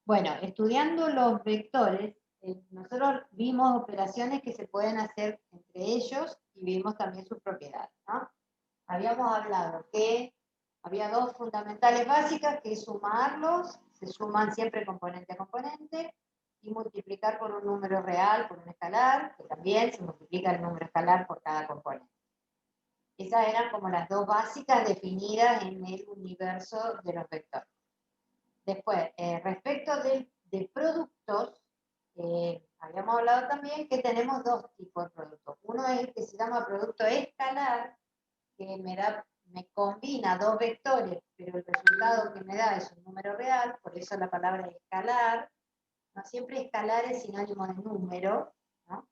Bueno, estudiando los vectores, nosotros vimos operaciones que se pueden hacer entre ellos y vimos también sus propiedades, ¿no? Habíamos hablado que había dos fundamentales básicas, que es sumarlos, se suman siempre componente a componente, y multiplicar por un número real, por un escalar, que también se multiplica el número escalar por cada componente. Esas eran como las dos básicas definidas en el universo de los vectores. Después, respecto de productos, habíamos hablado también que tenemos dos tipos de productos. Uno es el que se llama producto escalar, que me combina dos vectores, pero el resultado que me da es un número real, por eso la palabra escalar. No siempre escalar es sinónimo de número, ¿no?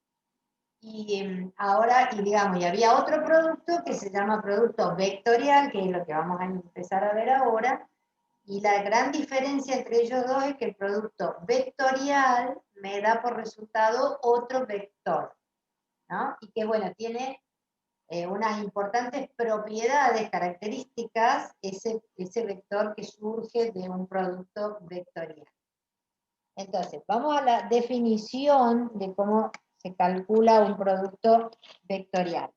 Ahora, digamos, y había otro producto que se llama producto vectorial, que es lo que vamos a empezar a ver ahora, y la gran diferencia entre ellos dos es que el producto vectorial me da por resultado otro vector, ¿no? Y que, bueno, tiene unas importantes propiedades, características, ese vector que surge de un producto vectorial. Entonces, vamos a la definición de cómo se calcula un producto vectorial.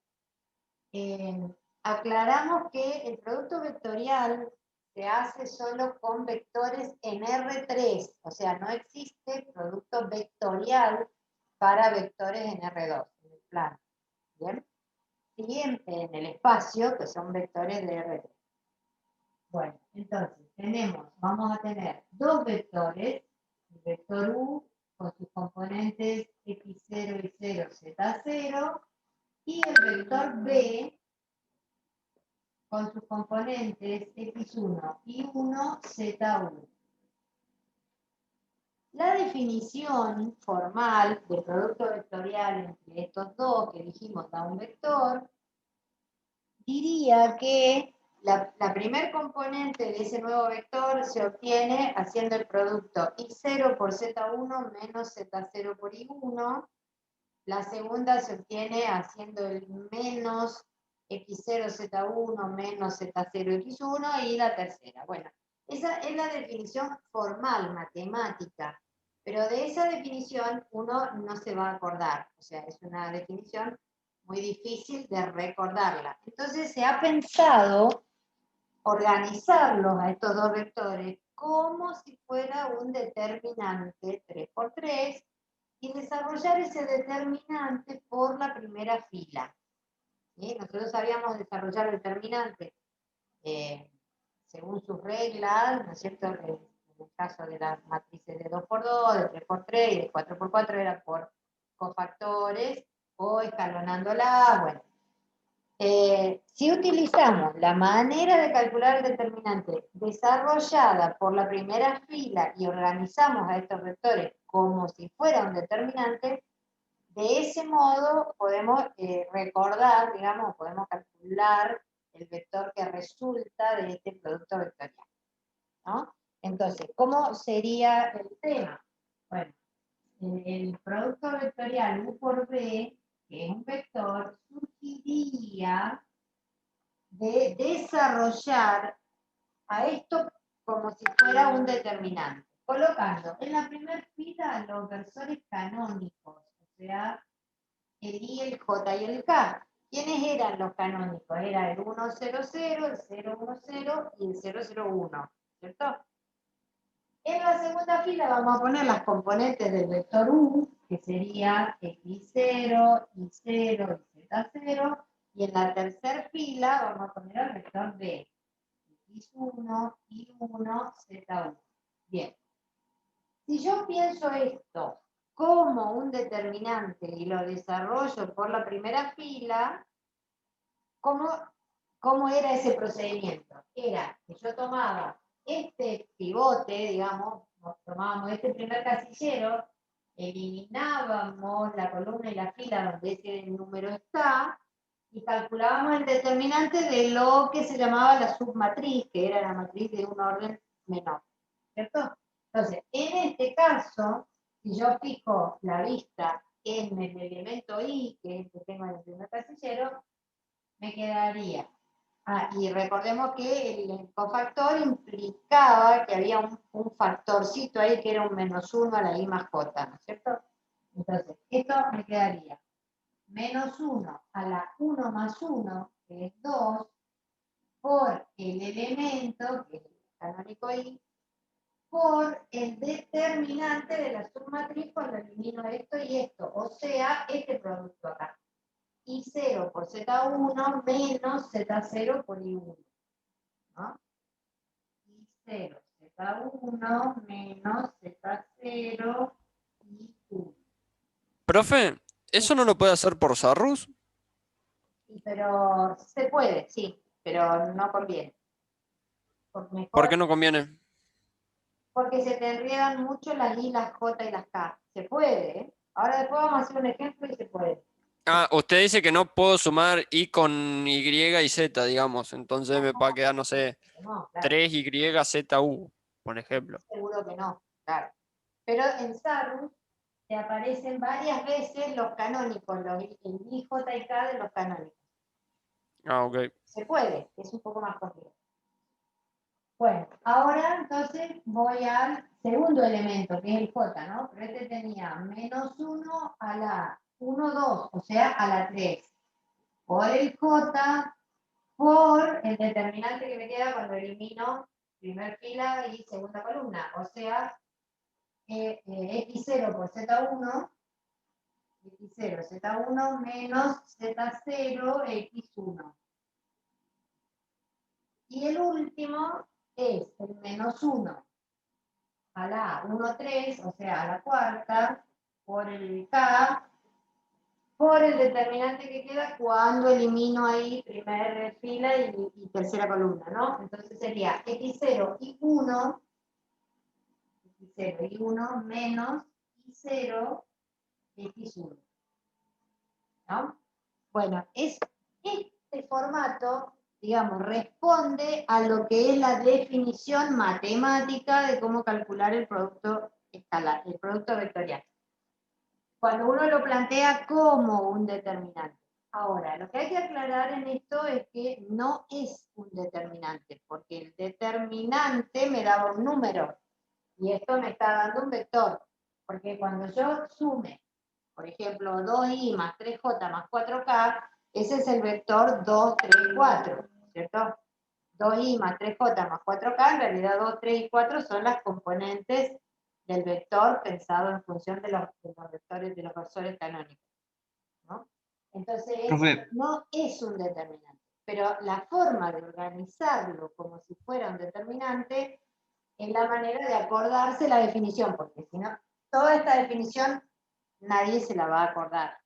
Aclaramos que el producto vectorial se hace solo con vectores en R3, o sea, no existe producto vectorial para vectores en R2, en el plano. ¿Bien? Y en el espacio, que son vectores de R3. Bueno, entonces vamos a tener dos vectores, el vector U con sus componentes x0 y 0, z0, y el vector B con sus componentes x1 y 1, z1. La definición formal del producto vectorial entre estos dos que dijimos da un vector, diría que la primer componente de ese nuevo vector se obtiene haciendo el producto i0 por z1 menos z0 por i1. La segunda se obtiene haciendo el menos x0 z1 menos z0 x1, y la tercera. Bueno, esa es la definición formal, matemática, pero de esa definición uno no se va a acordar, o sea, es una definición muy difícil de recordarla. Entonces se ha pensado organizarlos a estos dos vectores como si fuera un determinante 3×3 y desarrollar ese determinante por la primera fila. ¿Sí? Nosotros sabíamos desarrollar el determinante según sus reglas, ¿no es cierto? En el caso de las matrices de 2×2, de 3×3 y de 4×4 era por cofactores o escalonándolas. Bueno, si utilizamos la manera de calcular el determinante desarrollada por la primera fila y organizamos a estos vectores como si fuera un determinante, de ese modo podemos recordar, digamos, podemos calcular el vector que resulta de este producto vectorial, ¿no? Entonces, ¿cómo sería el tema? Bueno, el producto vectorial U por B, que es un vector, surgiría de desarrollar a esto como si fuera un determinante, colocando en la primera fila los versores canónicos, o sea, el I, el J y el K. ¿Quiénes eran los canónicos? Era el 1, 0, 0, el 0, 1, 0 y el 0, 0, 1, ¿cierto? En la segunda fila vamos a poner las componentes del vector U, que sería x0, y0 y z0, y en la tercera fila vamos a poner el vector B, x1, y1, z1. Bien, si yo pienso esto como un determinante y lo desarrollo por la primera fila, ¿cómo era ese procedimiento? Era que yo tomaba este pivote, digamos, tomábamos este primer casillero, eliminábamos la columna y la fila donde ese número está, y calculábamos el determinante de lo que se llamaba la submatriz, que era la matriz de un orden menor, ¿cierto? Entonces, en este caso, si yo fijo la vista en el elemento I, que es el que tengo en el primer casillero, me quedaría Y recordemos que el cofactor implicaba que había un factorcito ahí que era un -1 a la I más J, ¿no es cierto? Entonces, esto me quedaría -1 a la 1 más 1, que es 2, por el elemento, que es el canónico I, por el determinante de la submatriz cuando elimino esto y esto, o sea, este producto acá. I0 por Z1 menos Z0 por I1. ¿No? I0, Z1 menos Z0 I1. Profe, ¿eso no lo puede hacer por Sarrus? Pero se puede, sí, pero no conviene. ¿Por Mejor, qué no conviene? porque se te enredan mucho las I, las J y las K. Se puede, ¿eh? Ahora después vamos a hacer un ejemplo y se puede. Ah, usted dice que no puedo sumar I con Y y Z, digamos. Entonces me va a quedar, no sé, No, claro, 3YZU, por ejemplo. seguro que no, claro. Pero en Sarus te aparecen varias veces los canónicos, el I, J y K de los canónicos. Ah, ok. Se puede, es un poco más complejo. Bueno, ahora entonces voy al segundo elemento, que es el J, ¿no? Pero este tenía -1 a la 1, 2, o sea, a la 3. Por el J, por el determinante que me queda cuando elimino primer fila y segunda columna, o sea, X0 por Z1, X0, Z1 menos Z0, X1. Y el último es el -1 a la 1, 3, o sea, a la cuarta, por el K, por el determinante que queda cuando elimino ahí primera fila y tercera columna, ¿no? Entonces sería X0 y 1, X0 y 1 menos Y0, X1, ¿no? Bueno, este formato, digamos, responde a lo que es la definición matemática de cómo calcular el producto escalar, el producto vectorial. Cuando uno lo plantea como un determinante. Ahora, lo que hay que aclarar en esto es que no es un determinante, porque el determinante me daba un número y esto me está dando un vector, porque cuando yo sume, por ejemplo, 2i más 3j más 4k, ese es el vector 2, 3, 4, ¿cierto? 2i más 3j más 4k, en realidad 2, 3 y 4 son las componentes del vector pensado en función de los vectores, de los versores canónicos, ¿no? Entonces, Profe, no es un determinante, pero la forma de organizarlo como si fuera un determinante es la manera de acordarse la definición, porque si no, toda esta definición nadie se la va a acordar,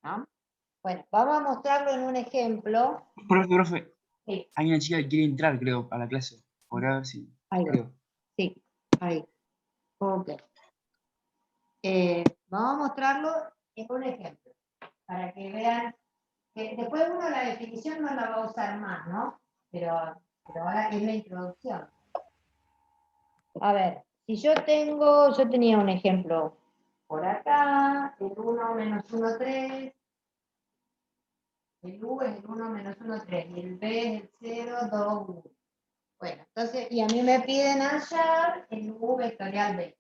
¿no? Bueno, vamos a mostrarlo en un ejemplo. profe, Sí, hay una chica que quiere entrar, creo, a la clase. Por ver si, ahí va. creo. Sí, ahí. Ok. Vamos a mostrarlo en un ejemplo, para que vean, que después uno la definición no la va a usar más, ¿no? Pero ahora es la introducción. A ver, si yo tenía un ejemplo por acá, el 1 menos 1, 3, el U es el 1 menos 1, 3, y el B es el 0, 2, 1. Bueno, entonces, y a mí me piden hallar el U vectorial B.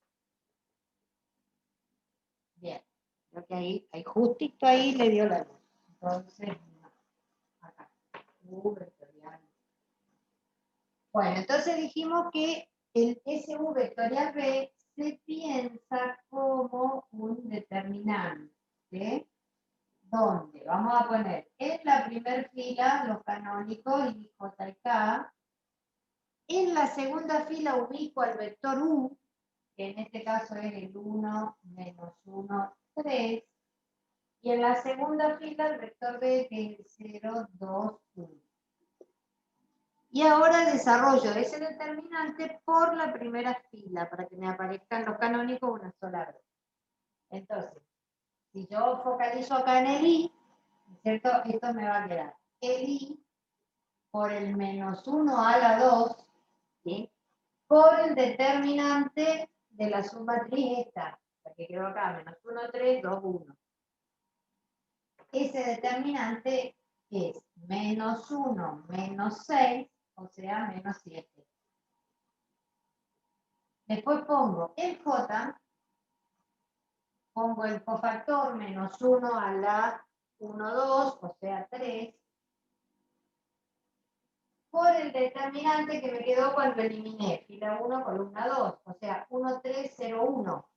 Bien, creo que ahí justito ahí le dio la luz. Entonces, acá, U vectorial B. Bueno, entonces dijimos que el SU vectorial B se piensa como un determinante, donde vamos a poner en la primera fila los canónicos y J y K, en la segunda fila ubico al vector U, que en este caso es el 1, menos 1, 3, y en la segunda fila el vector B, que es el 0, 2, 1. Y ahora desarrollo ese determinante por la primera fila, para que me aparezcan los canónicos una sola vez. Entonces, si yo focalizo acá en el I, ¿cierto? Esto me va a quedar el I por el menos 1 a la 2, ¿sí? Por el determinante de la submatriz esta, la que quedó acá, menos 1, 3, 2, 1. Ese determinante es menos 1 menos 6, o sea, menos 7. Después pongo el J, pongo el cofactor menos 1 a la 1, 2, o sea, 3, por el determinante que me quedó cuando eliminé fila 1, columna 2, o sea, 1, 3, 0, 1.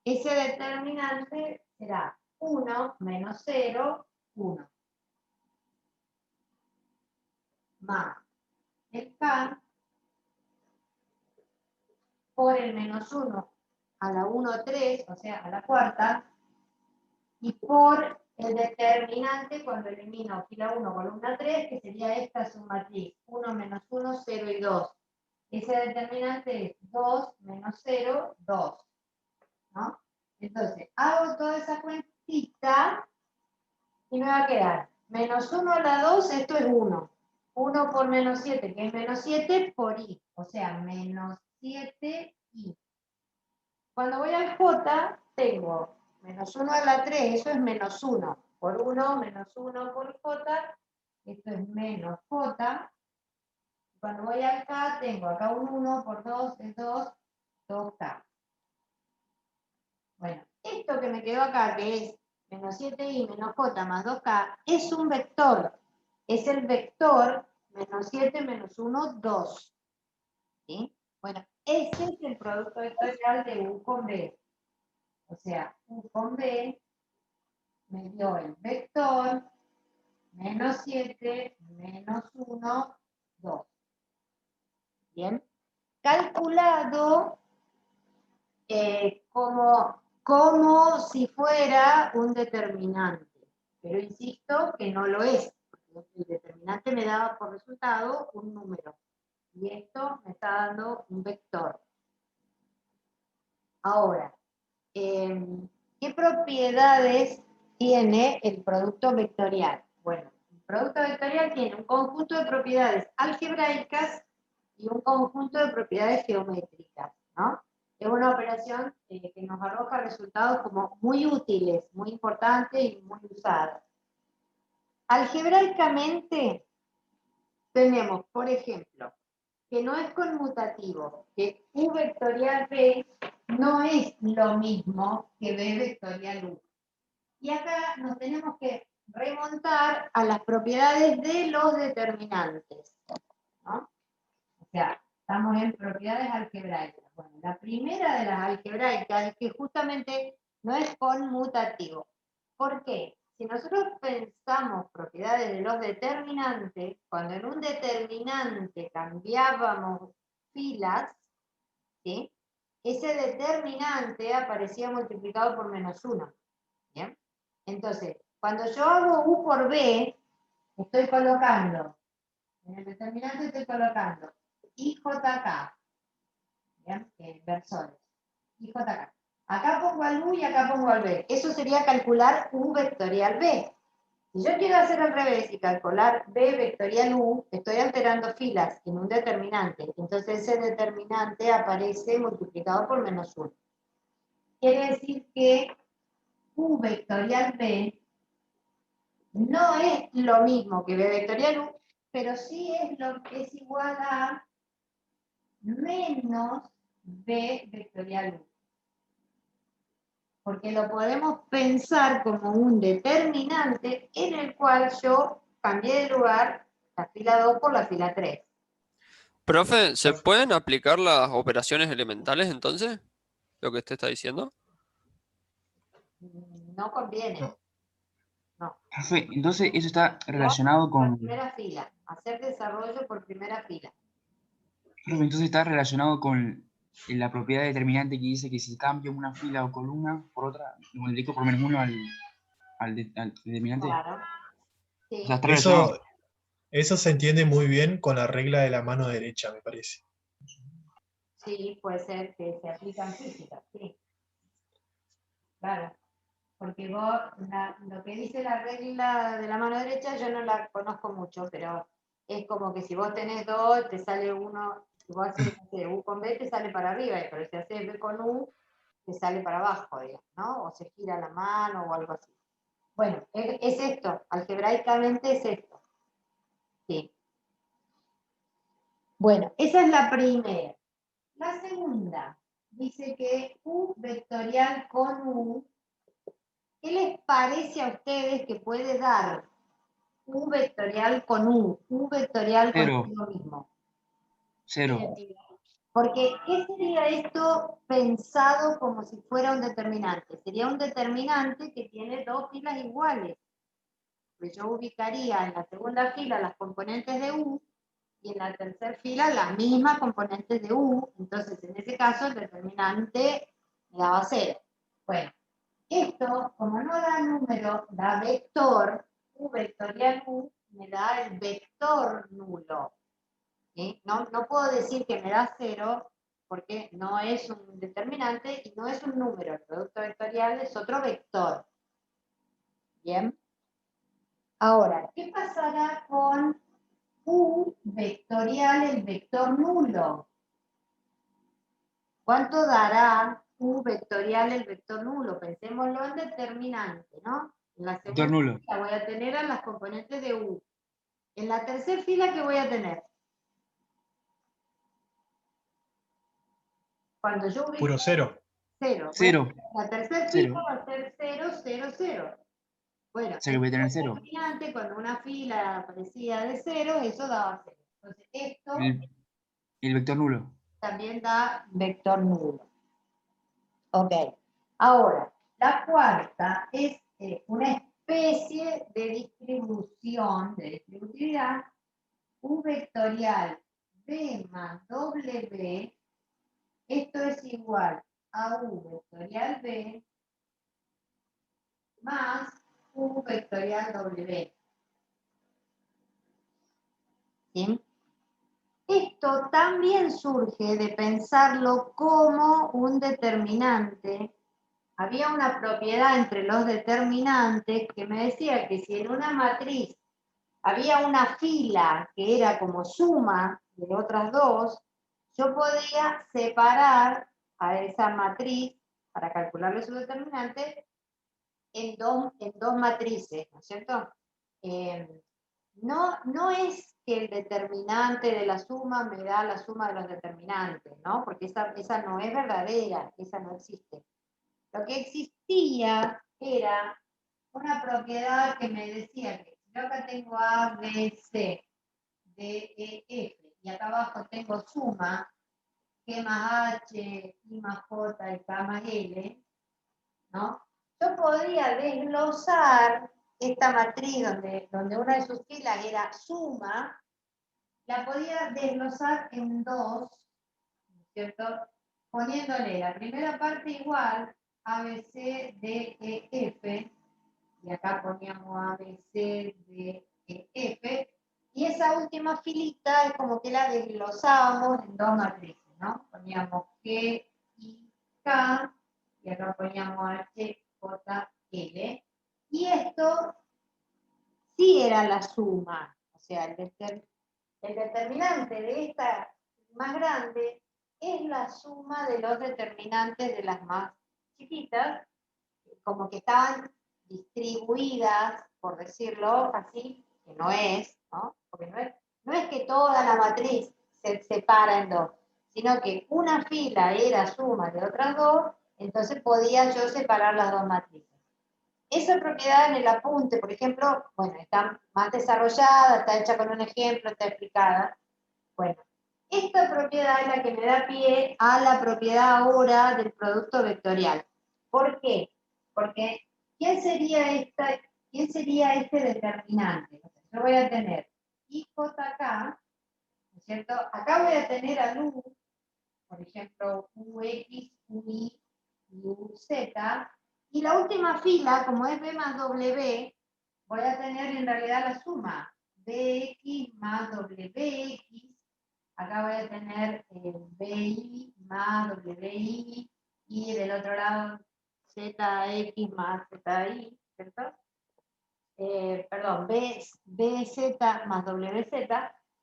Ese determinante será 1 menos 0, 1. Más el K por el menos 1 a la 1, 3, o sea, a la cuarta, y por el determinante cuando elimino fila 1, columna 3, que sería esta submatriz, 1 menos 1, 0 y 2. Ese determinante es 2 menos 0, 2. ¿No? Entonces, hago toda esa cuentita y me va a quedar menos 1 a la 2, esto es 1. 1 por menos 7, que es menos 7 por i, o sea, menos 7i. Cuando voy al j, tengo menos 1 a la 3, eso es menos 1 por 1, menos 1 por j, esto es menos j. Cuando voy al k, tengo acá un 1 por 2, es 2, 2k. Bueno, esto que me quedó acá, que es menos 7i menos j más 2k, es un vector. Es el vector menos 7 menos 1, 2. ¿Sí? Bueno, ese es el producto vectorial de u con b. O sea, u con b me dio el vector menos 7 menos 1, 2. Bien. Calculado como si fuera un determinante. Pero insisto que no lo es. Porque el determinante me daba por resultado un número. Y esto me está dando un vector. Ahora, ¿qué propiedades tiene el producto vectorial? Bueno, el producto vectorial tiene un conjunto de propiedades algebraicas y un conjunto de propiedades geométricas, ¿no? Es una operación que nos arroja resultados como muy útiles, muy importantes y muy usadas. Algebraicamente tenemos, por ejemplo, que no es conmutativo, que U vectorial B no es lo mismo que B vectorial U. Y acá nos tenemos que remontar a las propiedades de los determinantes, ¿no? O sea, estamos en propiedades algebraicas. Bueno, la primera de las algebraicas es que justamente no es conmutativo. ¿Por qué? Si nosotros pensamos propiedades de los determinantes, cuando en un determinante cambiábamos filas, ¿sí? Ese determinante aparecía multiplicado por menos 1. ¿Bien? Entonces, cuando yo hago U por B, estoy colocando, en el determinante estoy colocando IJK, ¿bien? Versores, IJK. Acá pongo al U y acá pongo al B. Eso sería calcular U vectorial B. Si yo quiero hacer al revés y calcular B vectorial U, estoy alterando filas en un determinante. Entonces ese determinante aparece multiplicado por menos 1. Quiere decir que U vectorial B no es lo mismo que B vectorial U, pero sí es lo que es igual a menos B vectorial U. Porque lo podemos pensar como un determinante en el cual yo cambié de lugar la fila 2 por la fila 3. Profe, ¿se pueden aplicar las operaciones elementales entonces? Lo que usted está diciendo. No conviene, No. no. Profe, entonces eso está No relacionado por con. primera fila, hacer desarrollo por primera fila. Profe, entonces está relacionado con la propiedad determinante que dice que si cambio una fila o columna por otra, lo multiplico por menos 1 al determinante. Claro, O sea, sí, está relacionado. Eso se entiende muy bien con la regla de la mano derecha, me parece. sí, puede ser que se aplica en física, sí. Claro, porque vos, lo que dice la regla de la mano derecha, yo no la conozco mucho, pero es como que si vos tenés 2, te sale uno, si vos haces U con B, te sale para arriba, pero si haces B con U, te sale para abajo, digamos, ¿no? O se gira la mano o algo así. Bueno, es esto, algebraicamente es esto. Sí. Bueno, esa es la primera. La segunda dice que U vectorial con U, ¿qué les parece a ustedes que puede dar U vectorial con U? U vectorial Cero. con lo mismo. 0. Porque, ¿qué sería esto pensado como si fuera un determinante? Sería un determinante que tiene dos filas iguales. Pues yo ubicaría en la segunda fila las componentes de U y en la tercera fila las mismas componentes de U. Entonces, en ese caso, el determinante me daba 0. Bueno, esto, como no da número, da vector, U vectorial U, me da el vector nulo. ¿Sí? No puedo decir que me da 0 porque no es un determinante y no es un número. El producto vectorial es otro vector. ¿Bien? Ahora, ¿qué pasará con U vectorial, el vector nulo? ¿Cuánto dará U vectorial, el vector nulo? Pensémoslo en determinante, ¿no? En la Vector segunda nulo. fila voy a tener a las componentes de U. En la tercera fila, ¿qué voy a tener? Cuando yo ubique Puro 0. 0. Bueno, 0. la tercera fila 0. va a ser 0, 0, 0. Bueno, O sea que en voy a tener un 0. determinante, cuando una fila aparecía de 0, eso daba 0. Entonces, esto El vector nulo. también da vector nulo. Ok. Ahora, la cuarta es una especie de distribución, de distributividad, U vectorial B más W, esto es igual a U vectorial B más U vectorial W. ¿Sí? Esto también surge de pensarlo como un determinante. Había una propiedad entre los determinantes que me decía que si en una matriz había una fila que era como suma de otras dos, yo podía separar a esa matriz para calcularle su determinante en dos matrices, ¿no es cierto? No es que el determinante de la suma me da la suma de los determinantes, ¿no? Porque esa no es verdadera, esa no existe. Lo que existía era una propiedad que me decía que si yo acá tengo A, B, C, D, E, F, y acá abajo tengo suma, G más H, I más J y K más L, ¿no? Yo podría desglosar esta matriz donde una de sus filas era suma, la podía desglosar en dos, ¿cierto? Poniéndole la primera parte igual, A, B, C, D, E, F, y acá poníamos A, B, C, D, E, F, y esa última filita es como que la desglosábamos en dos matrices, ¿no? Poníamos G, I, K, y acá poníamos H, J, L, y esto sí era la suma, o sea, el determinante de esta más grande es la suma de los determinantes de las más chiquitas, como que estaban distribuidas, por decirlo así, que no es, ¿no? Porque no es que toda la matriz se separa en dos, sino que una fila era suma de otras dos, entonces podía yo separar las dos matrices. Esa propiedad en el apunte, por ejemplo, bueno, está más desarrollada, está hecha con un ejemplo, está explicada. Bueno, esta propiedad es la que me da pie a la propiedad ahora del producto vectorial. ¿Por qué? Porque ¿quién sería este determinante? Yo voy a tener IJK, ¿no es cierto? Acá voy a tener al U, por ejemplo, UX, UI y UZ, y la última fila, como es B más W, voy a tener en realidad la suma, BX más WX, acá voy a tener BI más WI, y del otro lado ZX más ZI, ¿cierto? Perdón, BZ más WZ.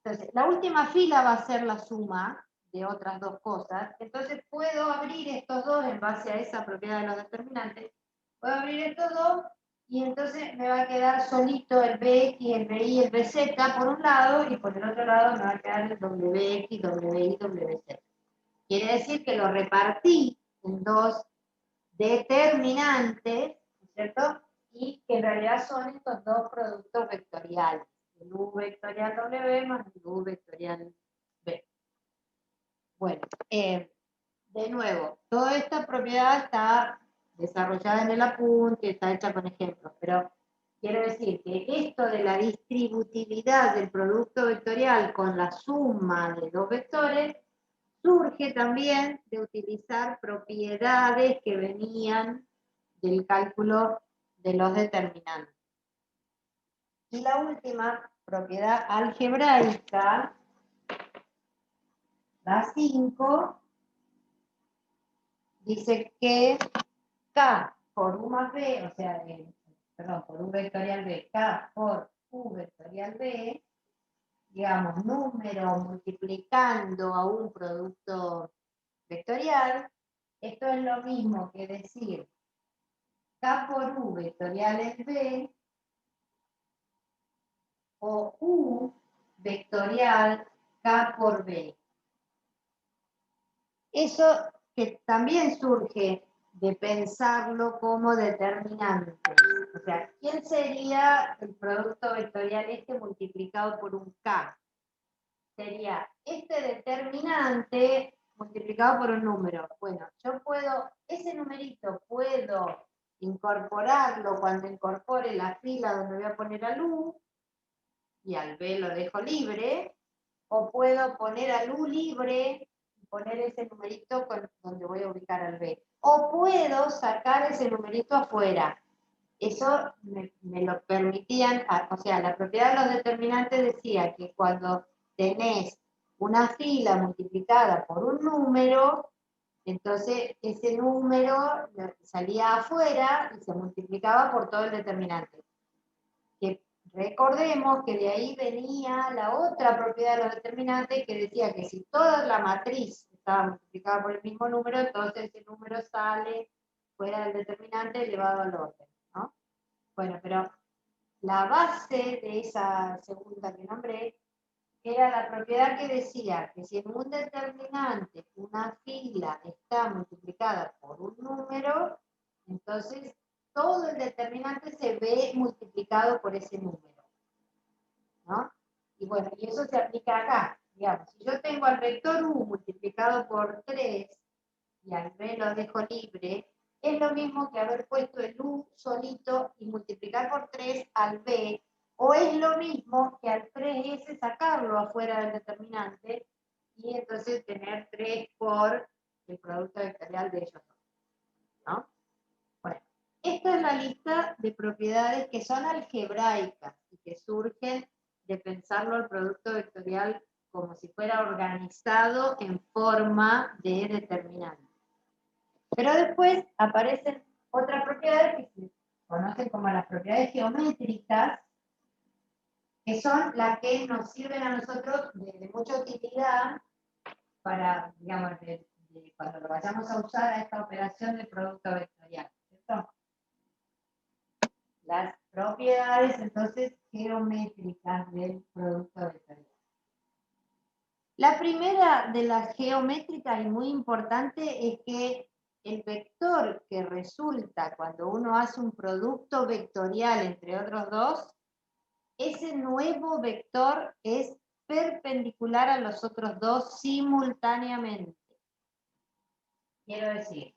Entonces, la última fila va a ser la suma de otras dos cosas. Entonces, puedo abrir estos dos en base a esa propiedad de los determinantes. Puedo abrir estos dos y entonces me va a quedar solito el BX, el BY y el BZ por un lado, y por el otro lado me va a quedar el WX, WY, WZ. Quiere decir que lo repartí en dos determinantes, ¿no es cierto? Y que en realidad son estos dos productos vectoriales, el U vectorial W más el U vectorial B. Bueno, de nuevo, toda esta propiedad está desarrollada en el apunte, está hecha con ejemplos, pero quiero decir que esto de la distributividad del producto vectorial con la suma de dos vectores surge también de utilizar propiedades que venían del cálculo de los determinantes. Y la última propiedad algebraica, la 5, dice que K por U más B, o sea, por U vectorial B, K por U vectorial B, digamos, número multiplicando a un producto vectorial, esto es lo mismo que decir K por U vectorial es B o U vectorial K por B. Eso que también surge de pensarlo como determinante. O sea, ¿quién sería el producto vectorial este multiplicado por un K? Sería este determinante multiplicado por un número. Bueno, yo puedo, ese numerito puedo incorporarlo cuando incorpore la fila donde voy a poner al U, y al B lo dejo libre, o puedo poner al U libre y poner ese numerito donde voy a ubicar al B. O puedo sacar ese numerito afuera. Eso me lo permitían, o sea, la propiedad de los determinantes decía que cuando tenés una fila multiplicada por un número, entonces ese número salía afuera y se multiplicaba por todo el determinante. Que recordemos que de ahí venía la otra propiedad de los determinantes que decía que si toda la matriz estaba multiplicada por el mismo número, entonces ese número sale fuera del determinante elevado al orden, ¿no? Bueno, pero la base de esa segunda que nombré era la propiedad que decía que si en un determinante una fila está multiplicada por un número, entonces todo el determinante se ve multiplicado por ese número, ¿no? Y bueno, y eso se aplica acá. Digamos, si yo tengo al vector U multiplicado por 3 y al B lo dejo libre, es lo mismo que haber puesto el U solito y multiplicar por 3 al B, o es lo mismo que al 3S sacarlo afuera del determinante y entonces tener 3 por el producto vectorial de ellos dos, ¿no? Bueno, esta es la lista de propiedades que son algebraicas y que surgen de pensarlo al producto vectorial como si fuera organizado en forma de determinante. Pero después aparecen otras propiedades que se conocen como las propiedades geométricas, que son las que nos sirven a nosotros de mucha utilidad para, digamos, cuando lo vayamos a usar a esta operación de producto vectorial, ¿cierto? Las propiedades, entonces, geométricas del producto vectorial. La primera de las geométricas y muy importante es que el vector que resulta cuando uno hace un producto vectorial entre otros dos, ese nuevo vector es perpendicular a los otros dos simultáneamente. Quiero decir,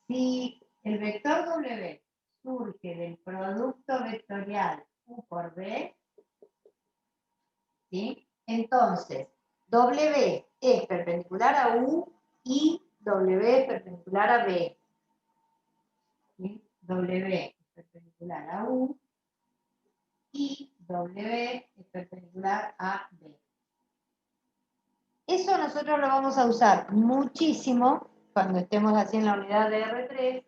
si el vector W surge del producto vectorial U por B, ¿sí? Entonces, W es perpendicular a U y W es perpendicular a B. ¿Sí? W es perpendicular a U y W es perpendicular a B. Eso nosotros lo vamos a usar muchísimo cuando estemos así en la unidad de R3.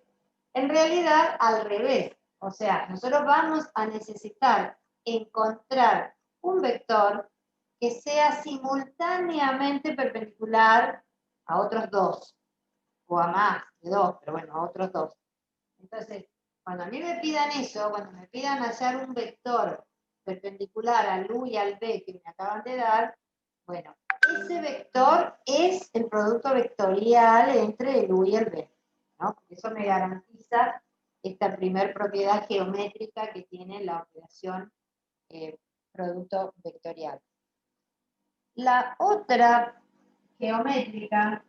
En realidad, al revés. O sea, nosotros vamos a necesitar encontrar un vector que sea simultáneamente perpendicular a otros dos, o a más de dos, pero bueno, a otros dos. Entonces, Cuando a mí me pidan eso, cuando me pidan hallar un vector perpendicular al U y al B que me acaban de dar, bueno, ese vector es el producto vectorial entre el U y el B, ¿no? Porque eso me garantiza esta primer propiedad geométrica que tiene la operación producto vectorial. La otra geométrica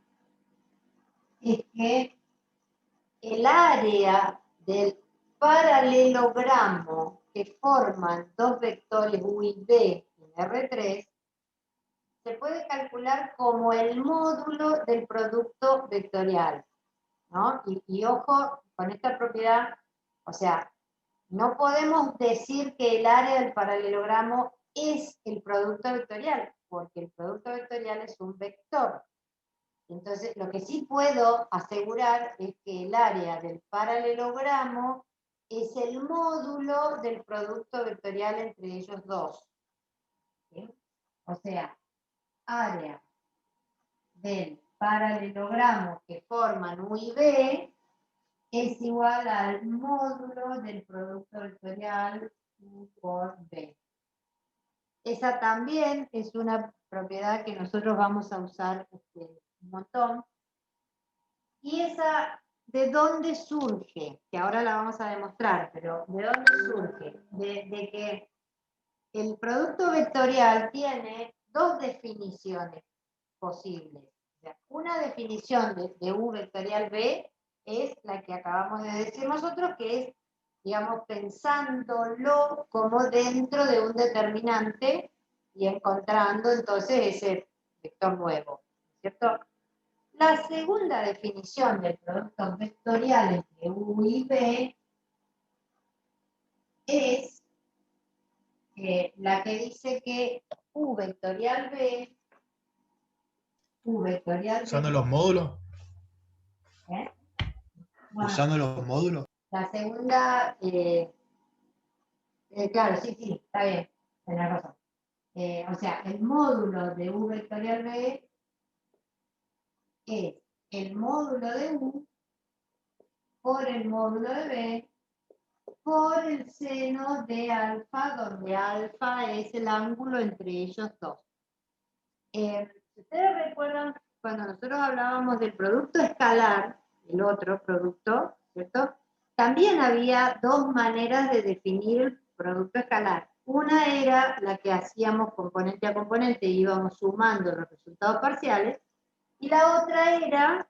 es que el área del paralelogramo que forman dos vectores U y B en R3 se puede calcular como el módulo del producto vectorial, ¿no? Y ojo con esta propiedad, o sea, no podemos decir que el área del paralelogramo es el producto vectorial, porque el producto vectorial es un vector. Entonces, lo que sí puedo asegurar es que el área del paralelogramo es el módulo del producto vectorial entre ellos dos. ¿Sí? O sea, área del paralelogramo que forman U y B es igual al módulo del producto vectorial U por B. Esa también es una propiedad que nosotros vamos a usar un montón. ¿Y esa de dónde surge? Que ahora la vamos a demostrar, pero ¿de dónde surge? De que el producto vectorial tiene dos definiciones posibles. O sea, una definición de U vectorial B es la que acabamos de decir nosotros, que es, digamos, pensándolo como dentro de un determinante y encontrando entonces ese vector nuevo, ¿cierto? La segunda definición del producto vectorial entre U y B es la que dice que U vectorial B, Usando los módulos. ¿eh? Bueno, Usando los módulos. la segunda, claro, sí, está bien, tenés razón. O sea, el módulo de U vectorial B es el módulo de U por el módulo de B por el seno de alfa, donde alfa es el ángulo entre ellos dos. Si ustedes recuerdan, cuando nosotros hablábamos del producto escalar, el otro producto, ¿cierto? También había dos maneras de definir el producto escalar. Una era la que hacíamos componente a componente y íbamos sumando los resultados parciales, y la otra era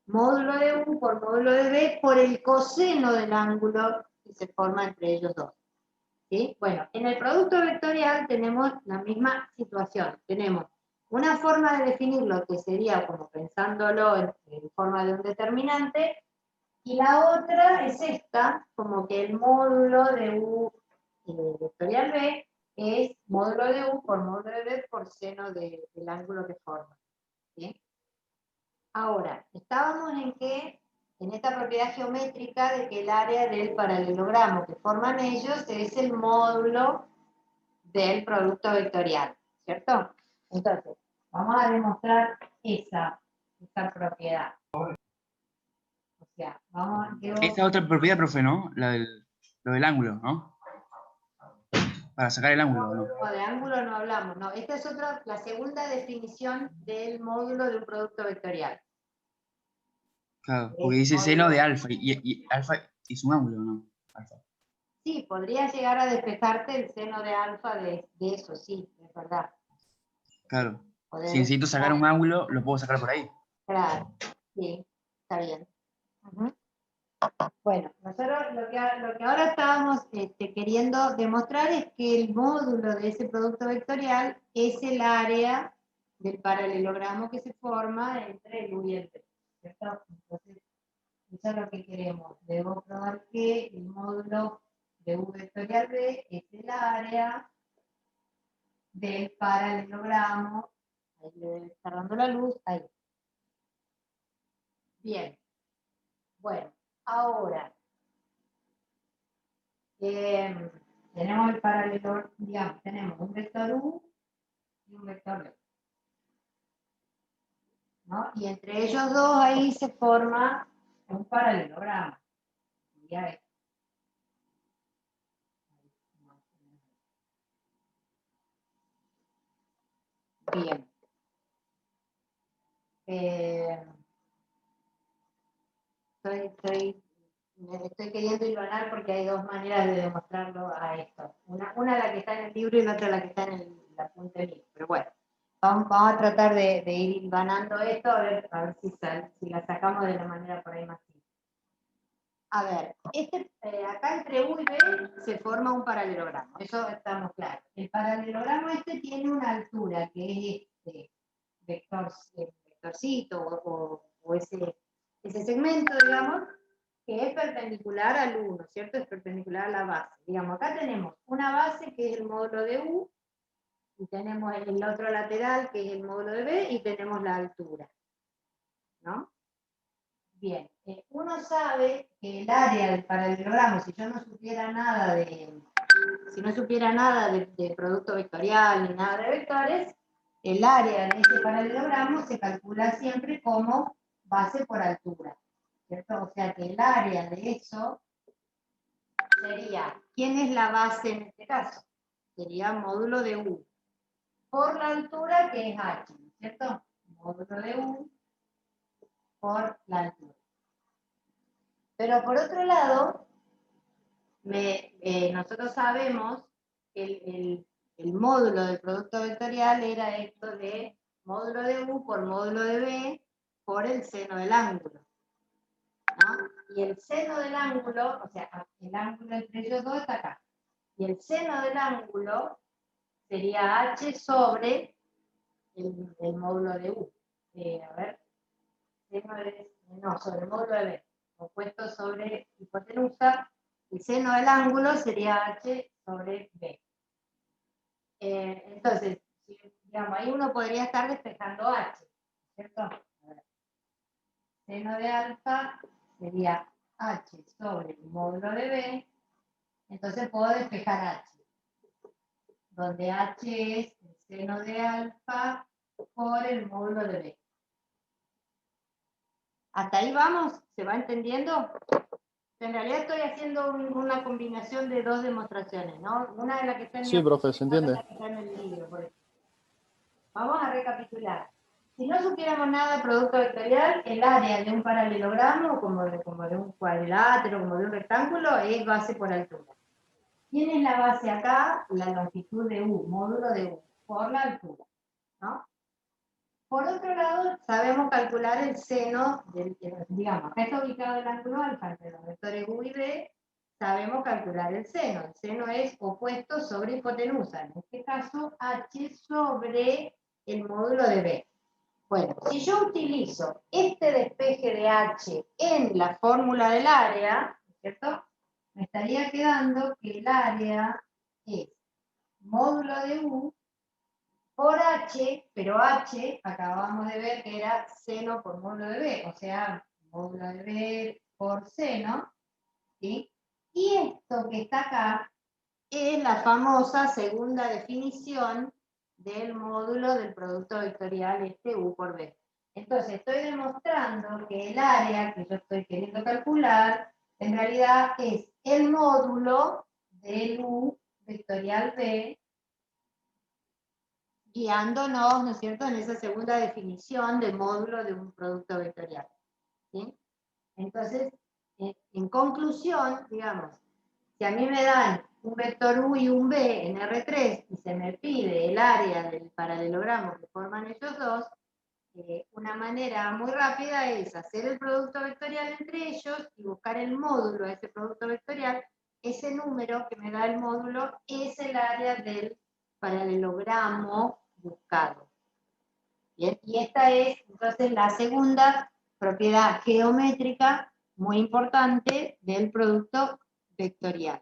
módulo de U por módulo de B por el coseno del ángulo que se forma entre ellos dos. ¿Sí? Bueno, en el producto vectorial tenemos la misma situación. Tenemos una forma de definirlo que sería como pensándolo en forma de un determinante, y la otra es esta, como que el módulo de U vectorial B es módulo de U por módulo de B por seno del ángulo que forma. ¿Sí? Ahora, estábamos en esta propiedad geométrica de que el área del paralelogramo que forman ellos es el módulo del producto vectorial, ¿cierto? Entonces, vamos a demostrar esa propiedad. O sea, Esta otra propiedad, profe, ¿no? Lo del ángulo, ¿no? Para sacar el ángulo, ¿no? No, de ángulo no hablamos, no. Esta es la segunda definición del módulo de un producto vectorial. Claro, porque dice seno de alfa, y alfa es un ángulo, ¿no? Alfa. Sí, podría llegar a despejarte el seno de alfa de eso, sí, es verdad. Claro. Poder Si necesito sacar un ángulo, lo puedo sacar por ahí. Claro, sí, está bien. Ujú. Bueno, nosotros lo que ahora estábamos queriendo demostrar es que el módulo de ese producto vectorial es el área del paralelogramo que se forma entre el U y el B, ¿cierto? Entonces, eso es lo que queremos. Debo probar que el módulo de U vectorial B es el área del paralelogramo. Ahí le debe estar dando la luz, ahí. Bien. Bueno, ahora, tenemos el paralelo, digamos, tenemos un vector U y un vector B, ¿no? Y entre ellos dos ahí se forma un paralelogramo. Bien. Me estoy queriendo hilvanar porque hay dos maneras de demostrarlo a esto. Una la que está en el libro y la otra la que está en la punta del libro. Pero bueno, vamos a tratar de ir hilvanando esto, a ver si la sacamos de la manera por ahí más simple. A ver, acá entre U y B se forma un paralelogramo, eso estamos claros. El paralelogramo tiene una altura que es este vectorcito o ese segmento, digamos, que es perpendicular al 1, ¿cierto? Es perpendicular a la base. Digamos, acá tenemos una base que es el módulo de U, y tenemos el otro lateral que es el módulo de B, y tenemos la altura, ¿no? Bien, uno sabe que el área del paralelogramo, si yo no supiera nada de producto vectorial ni nada de vectores, el área de ese paralelogramo se calcula siempre como base por altura, ¿cierto? O sea que el área de eso sería, ¿quién es la base en este caso? Sería módulo de U, por la altura que es H, ¿cierto? Módulo de U por la altura. Pero por otro lado, nosotros sabemos que el módulo del producto vectorial era esto de módulo de U por módulo de B por el seno del ángulo, ¿no? Y el seno del ángulo, o sea, el ángulo entre ellos dos está acá. Y el seno del ángulo sería H sobre el módulo de U. A ver, sobre el módulo de B, opuesto sobre hipotenusa. El seno del ángulo sería H sobre B. Entonces, digamos, ahí uno podría estar despejando H, ¿cierto? A ver. Seno de alfa sería H sobre el módulo de B, entonces puedo despejar H, donde H es el seno de alfa por el módulo de B. ¿Hasta ahí vamos? ¿Se va entendiendo? En realidad estoy haciendo una combinación de dos demostraciones, ¿no? Una de las que está en Sí, profe, se entiende. otra que está en el libro. Vamos a recapitular. Si no supiéramos nada de producto vectorial, el área de un paralelogramo, como de un cuadrilátero, como de un rectángulo, es base por altura. ¿Quién es la base acá? La longitud de U, módulo de U, por la altura, ¿no? Por otro lado, sabemos calcular el seno, digamos, acá está ubicado el ángulo alfa entre los vectores U y B, sabemos calcular el seno. El seno es opuesto sobre hipotenusa, en este caso H sobre el módulo de B. Bueno, si yo utilizo este despeje de H en la fórmula del área, ¿cierto? Me estaría quedando que el área es módulo de U por H, pero H acabamos de ver que era seno por módulo de B, o sea, módulo de B por seno, ¿sí? Y esto que está acá es la famosa segunda definición del módulo del producto vectorial U por B. Entonces estoy demostrando que el área que yo estoy queriendo calcular en realidad es el módulo del U vectorial B, guiándonos, ¿no es cierto?, en esa segunda definición de módulo de un producto vectorial, ¿sí? Entonces, en conclusión, digamos, si a mí me dan un vector U y un B en R3 y se me pide el área del paralelogramo que forman ellos dos, una manera muy rápida es hacer el producto vectorial entre ellos y buscar el módulo de ese producto vectorial. Ese número que me da el módulo es el área del paralelogramo buscado. Bien, y esta es entonces la segunda propiedad geométrica muy importante del producto vectorial.